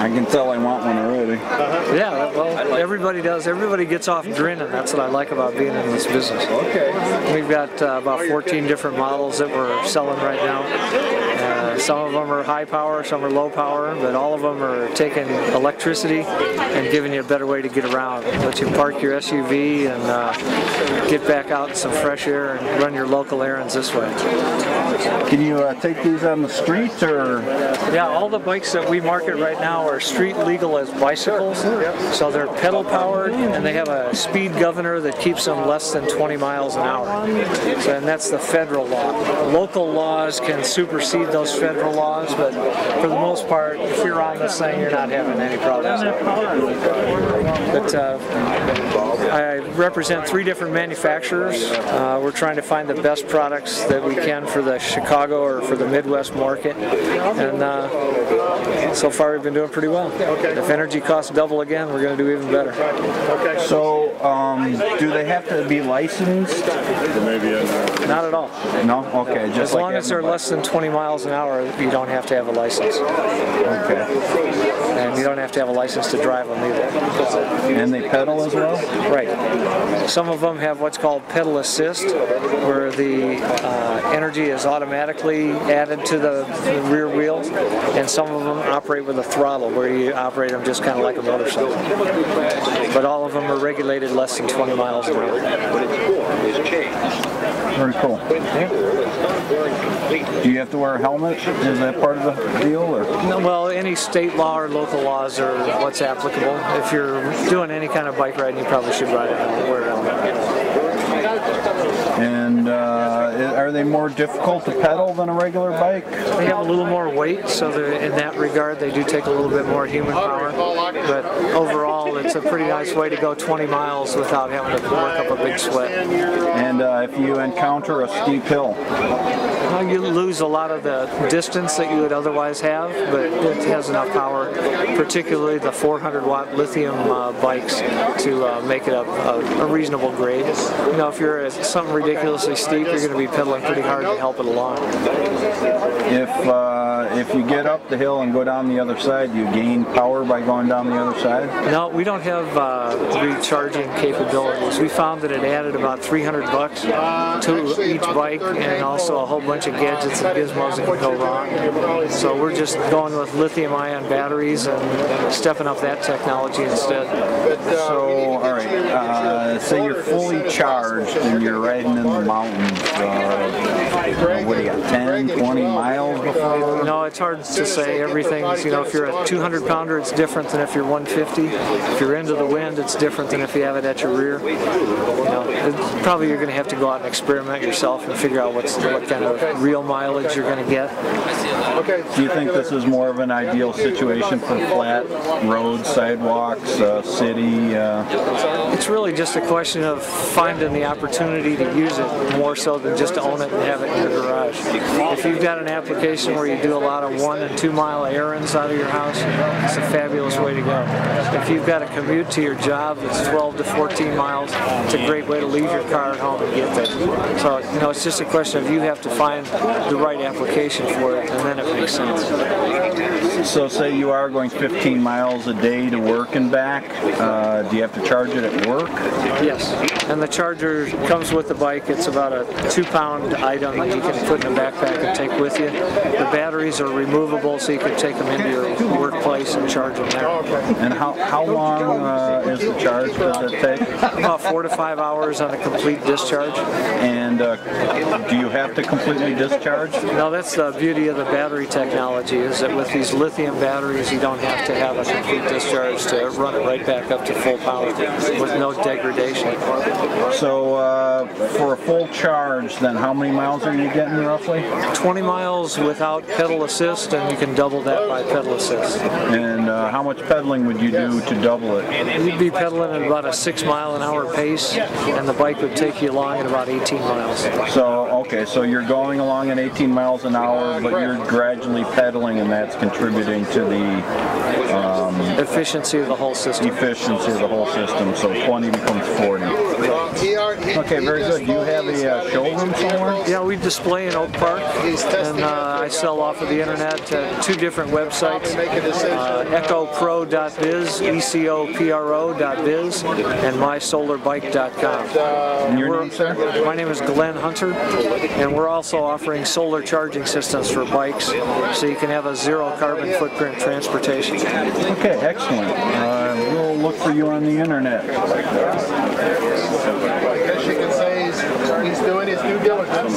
I can tell I want one already. Yeah, well, everybody does. Everybody gets off grinning. That's what I like about being in this business. Okay. We've got about 14 different models that we're selling right now. Some of them are high power, some are low power, but all of them are taking electricity and giving you a better way to get around. Let you park your SUV and get back out in some fresh air and run your local errands this way. Can you take these on the street, or? Yeah, all the bikes that we market right now are street legal as bicycles. So they're pedal powered and they have a speed governor that keeps them less than 20 miles an hour. So, and that's the federal law. Local laws can supersede those federal laws, but for the most part, if you're on this thing, you're not having any problems. But I represent 3 different manufacturers. We're trying to find the best products that we can for the Chicago or for the Midwest market, and so far we've been doing pretty well. If energy costs double again, we're going to do even better. So, do they have to be licensed? Not at all. No? Okay. Just as long as they're less than 20 miles an hour, you don't have to have a license. Okay. And you don't have to have a license to drive them either. And they pedal as well? Right. Some of them have what's called pedal assist, where the energy is automatically added to the rear wheels, and some of them operate with a throttle, where you operate them just kind of like a motorcycle. But all of them are regulated less than 20 miles an hour. Very cool. Do you have to wear a helmet? Is that part of the deal, or? No, well, any state law or local laws are what's applicable. If you're doing any kind of bike riding, you probably should wear a helmet. And are they more difficult to pedal than a regular bike? They have a little more weight, so in that regard they do take a little bit more human power. But overall, it's a pretty nice way to go 20 miles without having to work up a big sweat. And if you encounter a steep hill? Well, you lose a lot of the distance that you would otherwise have, but it has enough power, particularly the 400-watt lithium bikes, to make it a reasonable grade. You know, if you're at something ridiculously steep, you're going to be pedaling pretty hard to help it along. If you get up the hill and go down the other side, do you gain power by going down the other side? No, we don't have recharging capabilities. We found that it added about $300 to each bike, and also a whole bunch of gadgets and gizmos that can go wrong. So we're just going with lithium-ion batteries and stepping up that technology instead. So, all right, say you're fully charged and you're riding in the mountains. What do you got, 10, 20 miles before? No, it's hard to say. Everything's, you know, if you're a 200-pounder, it's different than if you're 150. If you're into the wind, it's different than if you have it at your rear. You know, probably you're going to have to go out and experiment yourself and figure out what kind of real mileage you're going to get. Do you think this is more of an ideal situation for flat roads, sidewalks, city? It's really just a question of finding the opportunity to use it more so than just to own it and have it in your garage. If you've got an application where you do a lot of 1 and 2 mile errands out of your house, it's a fabulous way to go. If you've got a commute to your job that's 12 to 14 miles, it's a great way to leave your car at home and get there. So, you know, it's just a question of you have to find the right application for it, and then it makes sense. So say you are going 15 miles a day to work and back, do you have to charge it at work? Yes, and the charger comes with the bike. It's about a 2-pound item that you can put in a backpack and take with you. The batteries are removable, so you can take them into your workplace and charge them there. And how long is the charge? Does it take? About 4 to 5 hours on a complete discharge. And do you have to completely discharge? No, that's the beauty of the battery technology, is that with these lithium batteries, you don't have to have a complete discharge to run it right back up to full power with no degradation. So for a full charge, then how many miles are you getting roughly? 20 miles without pedal assist, and you can double that by pedal assist. And how much pedaling would you do to double it? You'd be pedaling at about a 6-mile-an-hour pace, and the bike would take you along at about 18 miles. So, okay, so you're going along at 18 miles an hour, but you're gradually pedaling, and that's contributing to the efficiency of the whole system. Efficiency of the whole system, so 20 becomes 40. Okay, very good. Do you have a showroom somewhere? Yeah, we display in Oak Park, and I sell off of the internet at 2 different websites, ecopro.biz, ecopro.biz, and mysolarbike.com. And your name, sir? My name is Glenn Hunter, and we're also offering solar charging systems for bikes, so you can have a zero carbon footprint transportation. Okay, excellent. We'll look for you on the internet. I guess you can say he's doing his due diligence.